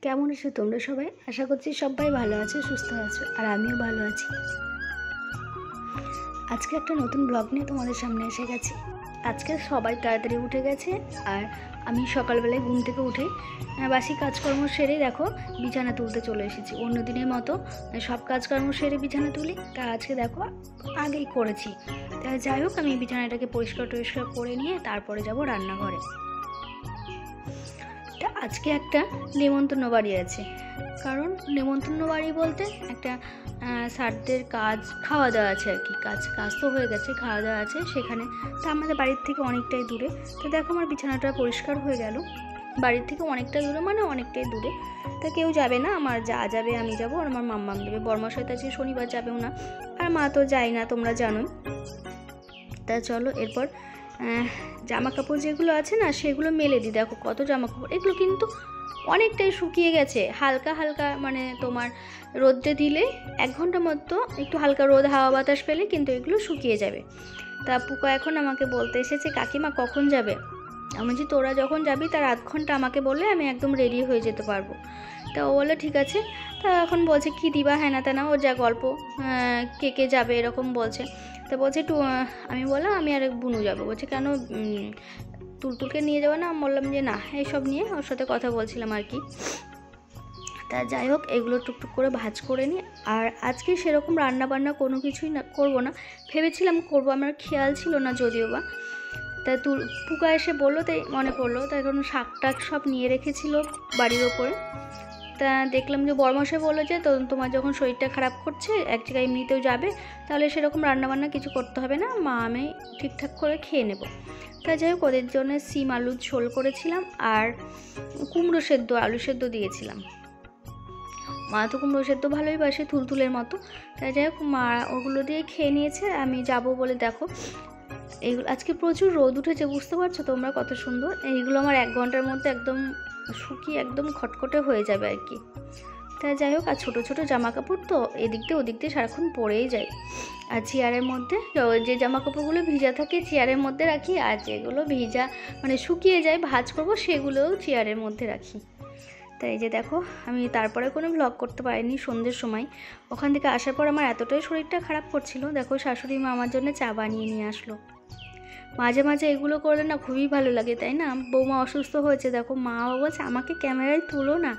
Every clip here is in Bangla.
কেমন আছো তোমরা সবাই? আশা করছি সবাই ভালো আছো, সুস্থ আছো, আর আমিও ভালো আছি। আজকে একটা নতুন ব্লগ নিয়ে তোমাদের সামনে এসে গেছি। আজকে সবাই তাড়াতাড়ি উঠে গেছে, আর আমি সকালবেলায় ঘুম থেকে উঠে বাসি কাজকর্ম সেরে দেখো বিছানা তুলতে চলে এসেছি। অন্য দিনের মতো সব কাজকর্ম সেরে বিছানা তুলি, তা আজকে দেখো আগেই করেছি। তা যাই হোক, আমি বিছানাটাকে পরিষ্কার টরিষ্কার করে নিয়ে তারপরে যাব রান্নাঘরে। তা আজকে একটা নেমন্তন্ন বাড়ি আছে, কারণ নেমন্তন্ন বাড়ি বলতে একটা স্যারদের কাজ খাওয়া দাওয়া আছে আর কি। কাজ তো হয়ে গেছে, খাওয়া দাওয়া আছে সেখানে। তা আমাদের বাড়ির থেকে অনেকটাই দূরে। তো দেখো আমার বিছানাটা পরিষ্কার হয়ে গেল। বাড়ির থেকে অনেকটা দূরে মানে অনেকটাই দূরে। তা কেউ যাবে না, আমার যা যাবে, আমি যাবো, আর আমার মাম্মাম দেবে। বর্মাশয় তো আজকে শনিবার যাবেও না, আর মা তো যায় না, তোমরা জানোই। তা চলো এরপর জামা কাপড় যেগুলো আছে না সেগুলো মেলে দিই। দেখো কত জামা কাপড়, এগুলো কিন্তু অনেকটাই শুকিয়ে গেছে। হালকা হালকা মানে তোমার রোদে দিলে 1 ঘন্টা মতো একটু হালকা রোদ হাওয়া বাতাস পেলে কিন্তু এগুলো শুকিয়ে যাবে। তা পুকা এখন আমাকে বলতে এসেছে, কাকিমা কখন যাবে? আমি বলছি তোরা যখন যাবি তার 1/2 ঘন্টা আমাকে বললে আমি একদম রেডি হয়ে যেতে পারবো। তা ও বললো ঠিক আছে। তা এখন বলছে কী দিবা হ্যাঁ না তা না, ও যা গল্প, কে কে যাবে এরকম বলছে। তা বলছে একটু আমি বললাম আমি আর বুনু যাবো। বলছে কেন তুলতুলকে নিয়ে যাবো না? আমি বললাম যে না, এইসব নিয়ে ওর সাথে কথা বলছিলাম আর কি। তা যাই হোক, এগুলো টুকটুক করে ভাজ করে নিই। আর আজকে সেরকম রান্না বান্না কোনো কিছুই না করবো না, ভেবেছিলাম করবো, আমার খেয়াল ছিল না যদিও বা। তা পুকা এসে বললো, তাই মনে পড়লো। তা এখন শাক টাক সব নিয়ে রেখেছিল বাড়ির ওপরে। তা দেখলাম যে বরমশাই বললো যে তোমার যখন শরীরটা খারাপ করছে, এক জায়গায় এমনিতেও যাবে, তাহলে সেরকম রান্নাবান্না কিছু করতে হবে না, মা আমি ঠিকঠাক করে খেয়ে নেব। তা যাই হোক, ওদের জন্য সিম আলুর ঝোল করেছিলাম, আর কুমড়ো সেদ্ধ আলু সেদ্ধ দিয়েছিলাম। মা তো কুমড়ো সেদ্ধ ভালোই বাসে, তুলতুলের মতো। তাই যাই হোক, মা ওগুলো দিয়ে খেয়ে নিয়েছে। আমি যাব বলে দেখো এইগুলো, আজকে প্রচুর রোদ উঠেছে, বুঝতে পারছো তোমরা কত সুন্দর। এইগুলো আমার 1 ঘন্টার মধ্যে একদম শুকিয়ে একদম খটখটে হয়ে যাবে আর কি। তাই যাই হোক, আর ছোটো ছোটো জামা কাপড় তো এদিক দিয়ে ওদিক দিয়ে সারাক্ষণ পরেই যায়। আর চেয়ারের মধ্যে যে জামা কাপড়গুলো ভিজা থাকে চেয়ারের মধ্যে রাখি, আর যেগুলো ভিজা মানে শুকিয়ে যায় ভাঁজ করবো সেগুলোও চেয়ারের মধ্যে রাখি। তাই যে দেখো, আমি তারপরে কোনো ভ্লগ করতে পারিনি সন্ধ্যের সময়। ওখান থেকে আসার পর আমার এতটাই শরীরটা খারাপ করছিল, দেখো শাশুড়ি মা আমার জন্য চা বানিয়ে নিয়ে আসলো। মাঝে মাঝে এগুলো করলে না খুবই ভালো লাগে, তাই না? বৌমা অসুস্থ হয়েছে, দেখো মা বলছে আমাকে ক্যামেরায় তুলো না।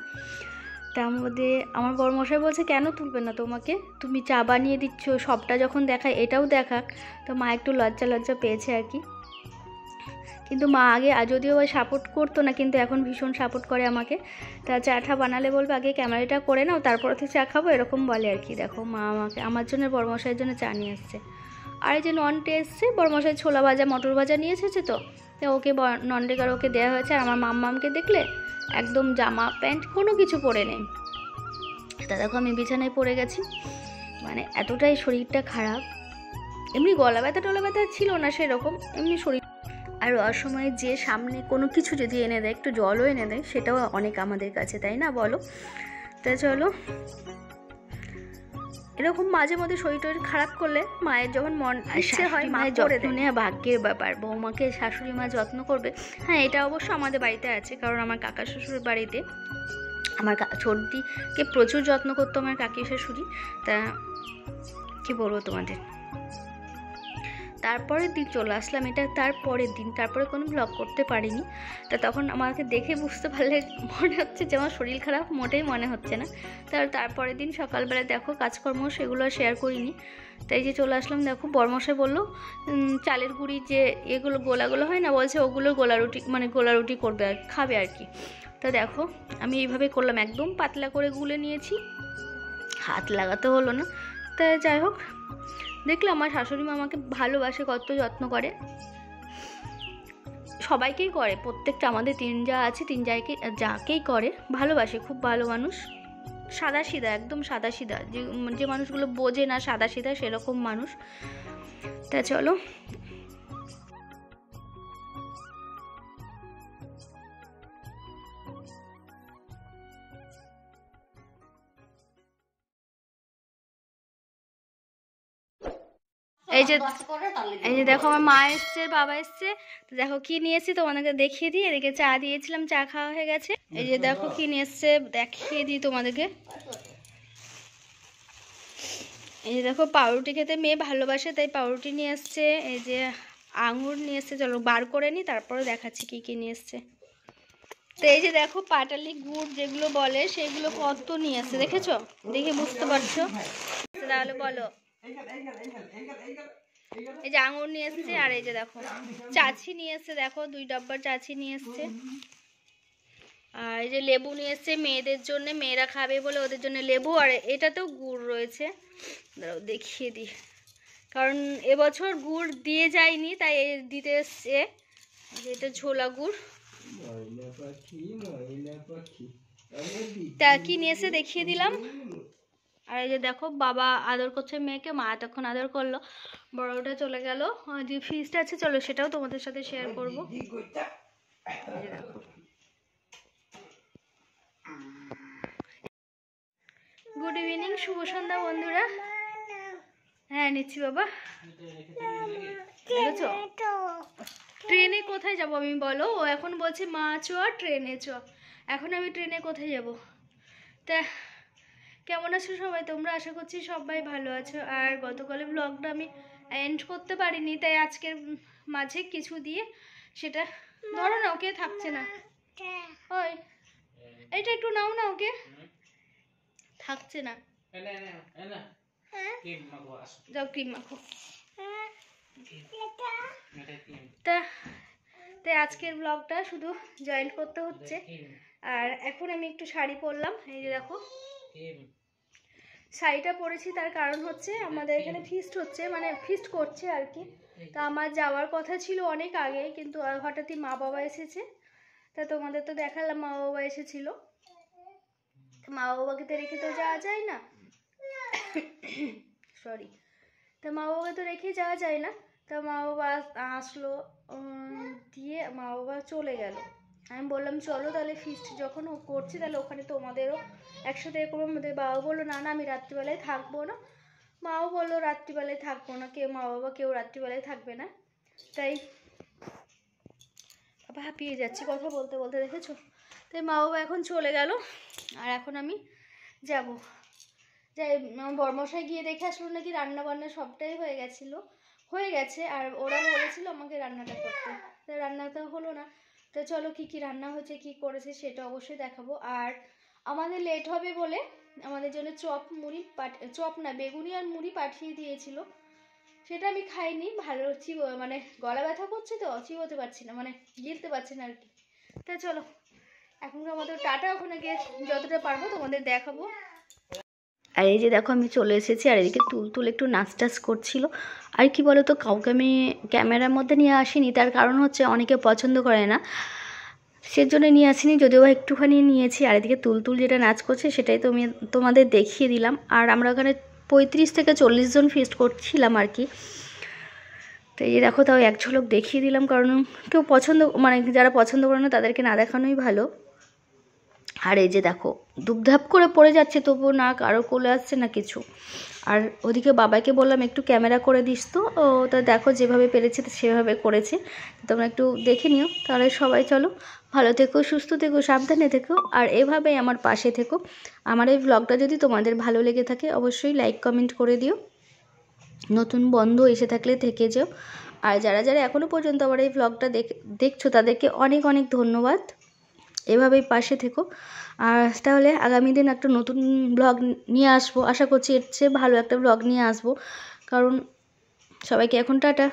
তার মধ্যে আমার বড়মশাই বলছে কেন তুলবে না তোমাকে, তুমি চা বানিয়ে দিচ্ছ, সবটা যখন দেখায় এটাও দেখাক। তো মা একটু লজ্জা লজ্জা পেয়েছে আর কি। কিন্তু মা আগে যদিও বা সাপোর্ট করতো না, কিন্তু এখন ভীষণ সাপোর্ট করে আমাকে। তা চাটা বানালে বলবে আগে ক্যামেরাটা করে নাও, তারপর তো চা খাবো, এরকম বলে আর কি। দেখো মা আমাকে আমার জন্য বড়মশাইয়ের জন্য চা নিয়ে আসছে। আর এই যে ননটে এসছে, বড়মশাই ছোলা ভাজা মটর ভাজা নিয়ে এসেছে, তো ওকে ননডেকার ওকে দেওয়া হয়েছে। আর আমার মাম্মামকে দেখলে একদম জামা প্যান্ট কোনো কিছু পরে নেই। তা দেখো আমি বিছানায় পড়ে গেছি, মানে এতটাই শরীরটা খারাপ। এমনি গলা ব্যথা টলা ব্যথা ছিল না সেরকম, এমনি শরীর। আর অসময়ে যে সামনে কোনো কিছু যদি এনে দেয়, একটু জলও এনে দেয়, সেটাও অনেক আমাদের কাছে, তাই না বলো? তা চলো, এরকম মাঝে মধ্যে শরীর টরীর খারাপ করলে মায়ের যখন মন ইচ্ছে হয় মায়ের যত্ন নেওয়া ভাগ্যের ব্যাপার। বৌমাকে শাশুড়ি মা যত্ন করবে, হ্যাঁ এটা অবশ্য আমাদের বাড়িতে আছে, কারণ আমার কাকা শ্বশুরের বাড়িতে আমার সর্দিকে প্রচুর যত্ন করতো আমার কাকি শাশুড়ি। তা কী বলবো তোমাদের। তারপরের দিন চলে আসলাম, এটা তারপরের দিন, তারপরে কোনো ব্লগ করতে পারিনি। তা তখন আমাকে দেখে বুঝতে পারলে মনে হচ্ছে যে আমার শরীর খারাপ, মোটেই মনে হচ্ছে না। তারপরের দিন সকালবেলা দেখো কাজকর্ম সেগুলো শেয়ার করিনি। তাই যে চলে আসলাম, দেখো বরমশাই বললো চালের গুঁড়ি যে এগুলো গোলাগুলো হয় না, বলছে ওগুলো গোলা রুটি করবে আর খাবে আর কি। তা দেখো আমি এইভাবে করলাম, একদম পাতলা করে গুলে নিয়েছি, হাত লাগাতে হলো না। তা যাই হোক, দেখলাম আমার শাশুড়ি মা আমাকে ভালোবাসে, কত যত্ন করে, সবাইকেই করে, প্রত্যেকটা আমাদের 3 যা আছে, 3 যাকেই করে ভালোবাসে, খুব ভালো মানুষ, সাদা সিধা, একদম সাদা সিধা, যে মানুষগুলো বোঝে না সাদা সিধা সেরকম মানুষ। তা চলো, এই যে দেখো আমার মা এসছে, বাবা এসছে, তো দেখো কি নিয়েছি তোমাদেরকে দেখিয়ে দিই। এদিকে চা দিয়েছিলাম, চা খাওয়া হয়ে গেছে। এই যে দেখো কি নিয়ে এসছে, দেখিয়ে দিই তোমাদেরকে। এই যে দেখো পাউরুটি খেতে মেয়ে ভালোবাসে, তাই পাউরুটি নিয়ে এসছে। এই যে আঙুর নিয়ে এসছে, চলো বার করে নিই, তারপরে দেখাচ্ছি কি কি নিয়ে এসছে। তো এই যে দেখো পাটালি গুড় যেগুলো বলে সেগুলো কত নিয়ে এসছে, দেখেছো? দেখে বুঝতে পারছো? তাহলে বলো। এই যে আঙুর নিয়ে এসছে, আর এই যে দেখো চাছি নিয়ে এসছে, দেখো 2 ডাব্বার চাছি নিয়ে এসছে। আর এই যে লেবু নিয়ে এসছে মেয়েদের জন্য, মেয়েরা খাবে বলে ওদের জন্য লেবু। আর এটাতেও গুড় রয়েছে, দেখিয়ে দিই, কারণ এবছর গুড় দিয়ে যায়নি তাই দিতে এসছে। এটা ঝোলা গুড়। তা কি নিয়ে এসে দেখিয়ে দিলাম। আর এই যে দেখো বাবা আদর করছে মেয়েকে, মা এতক্ষণ আদর করলো, বড়টা চলে গেল। যে ফিজটা আছে চলো সেটাও তোমাদের সাথে শেয়ার করবো। গুড ইভিনিং, শুভ সন্ধ্যা বন্ধুরা। হ্যাঁ নিচ্ছি বাবা। দেখেছো ট্রেনে কোথায় যাবো আমি বলো? ও এখন বলছে মা চ ট্রেনে চ। এখন আমি ট্রেনে কোথায় যাব? তা কেমন আছো সবাই তোমরা? আশা করছি সবাই ভালো আছো। আর গতকালের ব্লগটা আমি এন্ড করতে পারিনি, তাই আজকের মাঝে কিছু দিয়ে সেটা ধরো না, ওকে থাকছে না। ওই এইটা একটু নাও না, ওকে থাকছে না। যাও ক্রিম মাখো। তাই আজকের ব্লগটা শুধু জয়েন করতে হচ্ছে। আর এখন আমি একটু শাড়ি পরলাম। এই যে দেখো শাড়িটা পরেছি, তার কারণ হচ্ছে আমাদের এখানে ফিস্ট হচ্ছে, মানে ফিস্ট করছে আর কি। তা আমার যাওয়ার কথা ছিল অনেক আগে, কিন্তু হঠাৎই মা বাবা এসেছে। তা তোমাদের তো দেখালাম মা বাবা এসেছিল, মা বাবাকে তো রেখে তো যাওয়া যায় না। সরি। তা মা বাবাকে তো রেখে যাওয়া যায় না। তা মা বাবা আসলো, দিয়ে মা বাবা চলে গেল। আমি বললাম চলো তাহলে ফিস্ট যখন ও করছে তাহলে ওখানে তোমাদেরও একসাথে করবো। আমাদের বাবা বললো না না আমি রাত্রিবেলায় থাকবো না, মাও বললো রাত্রিবেলায় থাকবো না, মা বাবা কেউ রাত্রিবেলায় থাকবে না। তাই বাবা হাঁপিয়ে যাচ্ছি কথা বলতে বলতে, দেখেছো? তাই মা বাবা এখন চলে গেল, আর এখন আমি যাব। যাই বরমশাই গিয়ে দেখে আসলো নাকি রান্না বান্না সবটাই হয়ে গেছে। আর ওরা বলেছিল আমাকে রান্নাটা করতে, তাই রান্নাটা হলো না। তো চলো কি কি রান্না হয়েছে, কি করেছে সেটা অবশ্যই দেখাবো। আর আমাদের লেট হবে বলে আমাদের জন্য চপ না বেগুনি আর মুড়ি পাঠিয়ে দিয়েছিল। সেটা আমি খাইনি, ভালো মানে গলা ব্যথা করছে তো চিবোতে পারছি না, মানে গিলতে পারছি না আর কি। তাই চলো এখনকার মতো টাটা, ওখানে গিয়ে যতটা পারবো তোমাদের দেখাবো। আর এই যে দেখো আমি চলে এসেছি, আর এদিকে তুল একটু নাচ টাচ করছিল। আর কি বলো তো, কাউকে আমি ক্যামেরার মধ্যে নিয়ে আসিনি, তার কারণ হচ্ছে অনেকে পছন্দ করে না, সেজন্য নিয়ে আসিনি, যদিও একটুখানি নিয়েছি। আর এদিকে তুল যেটা নাচ করছে সেটাই তো আমি তোমাদের দেখিয়ে দিলাম। আর আমরা ওখানে 35 থেকে 40 জন ফিস্ট করছিলাম আর কি। তো এই দেখো তাও এক ঝলক দেখিয়ে দিলাম, কারণ কেউ মানে যারা পছন্দ করে না তাদেরকে না দেখানোই ভালো। আর এই যে দেখো ধুপধাপ করে পড়ে যাচ্ছে, তবুও না কারো কোলে আসছে না কিছু। আর ওদিকে বাবাকে বললাম একটু ক্যামেরা করে দিস তো, ও তা দেখো যেভাবে পেরেছে সেভাবে করেছে। তোমরা একটু দেখে নিও। তাহলে সবাই চলো ভালো থেকো, সুস্থ থেকো, সাবধানে থেকো, আর এভাবেই আমার পাশে থেকো। আমার এই ব্লগটা যদি তোমাদের ভালো লেগে থাকে অবশ্যই লাইক কমেন্ট করে দিও। নতুন বন্ধু এসে থাকলে থেকে যেও। আর যারা এখনও পর্যন্ত আমার এই ব্লগটা দেখছো তাদেরকে অনেক অনেক ধন্যবাদ। এভাবেই পাশে থেকো। আর তাহলে আগামী দিন একটা নতুন ব্লগ নিয়ে আসবো, আশা করছি এর চেয়ে ভালো একটা ব্লগ নিয়ে আসবো। কারণ সবাইকে এখন টাটা।